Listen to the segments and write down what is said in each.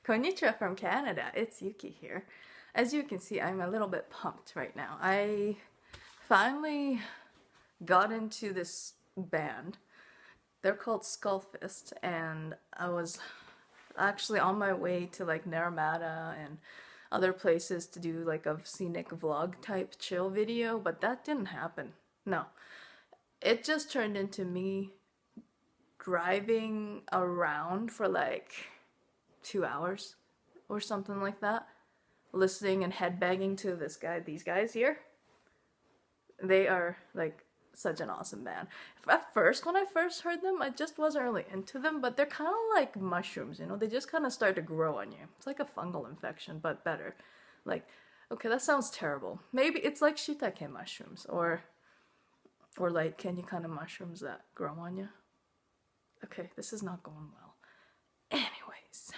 Konnichiwa from Canada, it's Yuki here. As you can see, I'm a little bit pumped right now. I finally got into this band. They're called Skullfist, and I was actually on my way to like Naramata and other places to do like a scenic vlog type chill video, but that didn't happen. No. It just turned into me driving around for like 2 hours or something like that, listening and headbanging to these guys here. They are like such an awesome band. At first, when I first heard them, I just wasn't really into them, but they're kind of like mushrooms, you know? They just kind of start to grow on you. It's like a fungal infection, but better. Like, okay, that sounds terrible. Maybe it's like Shiitake mushrooms, or like any kind of mushrooms that grow on you. Okay, this is not going well. Anyways,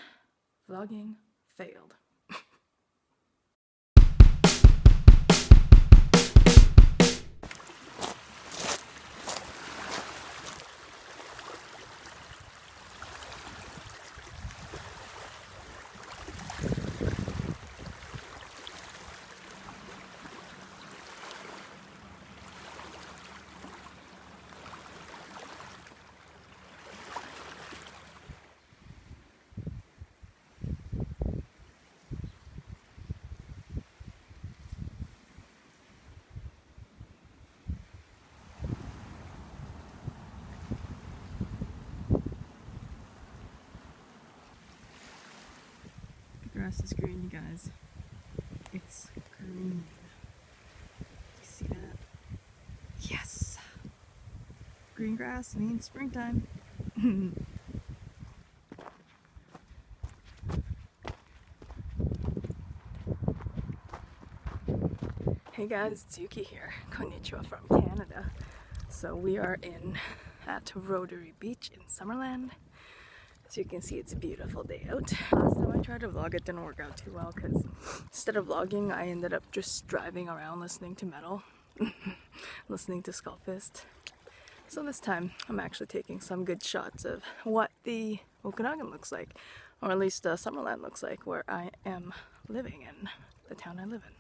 vlogging failed. The grass is green, you guys. It's green. Do you see that? Yes! Green grass means springtime. Hey guys, it's Yuki here. Konnichiwa from Canada. So we are at Rotary Beach in Summerland. As you can see, it's a beautiful day out. Last time I tried to vlog, it didn't work out too well because instead of vlogging, I ended up just driving around listening to metal, listening to Skullfist. So this time, I'm actually taking some good shots of what the Okanagan looks like, or at least Summerland looks like, where I am living in, the town I live in.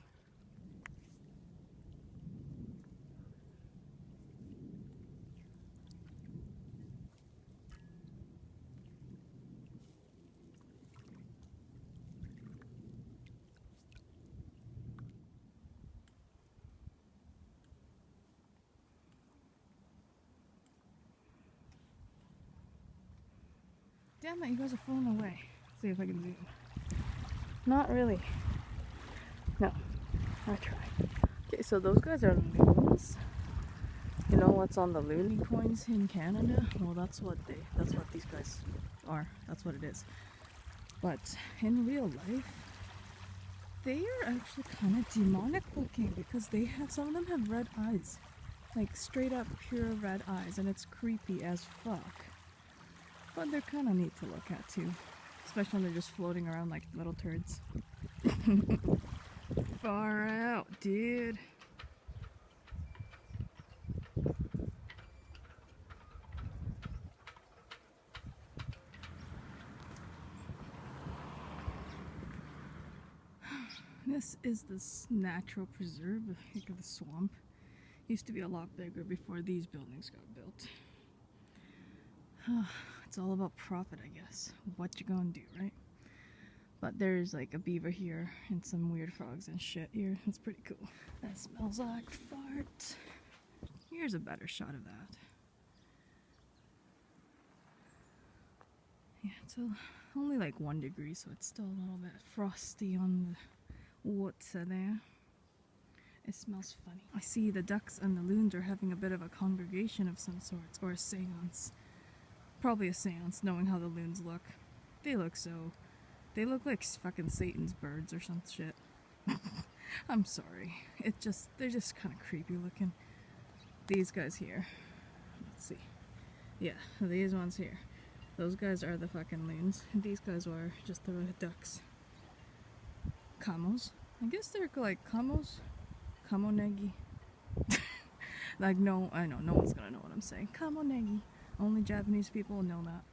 Damn it, you guys are falling away. Let's see if I can zoom. Not really. No, I tried. Okay, so those guys are loons. You know what's on the Loonie coins in Canada? Well, that's what these guys are. That's what it is. But in real life, they are actually kind of demonic looking because some of them have red eyes. Like straight up pure red eyes, and it's creepy as fuck. But they're kind of neat to look at too, especially when they're just floating around like little turds. Far out, dude. This is this natural preserve, like of the swamp. Used to be a lot bigger before these buildings got built. It's all about profit, I guess. What you gonna do, right? But there's like a beaver here and some weird frogs and shit here. It's pretty cool. That smells like fart. Here's a better shot of that. Yeah, it's only like 1 degree, so it's still a little bit frosty on the water there. It smells funny. I see the ducks and the loons are having a bit of a congregation of some sorts, or a seance. Probably a seance, knowing how the loons look. They look like fucking Satan's birds or some shit. I'm sorry. They're just kind of creepy looking. These guys here. Let's see. Yeah, these ones here. Those guys are the fucking loons. And these guys are just the ducks. Kamos. I guess they're like kamos. Kamonegi. Like, no, I know, no one's gonna know what I'm saying. Kamonegi. Only Japanese people know that.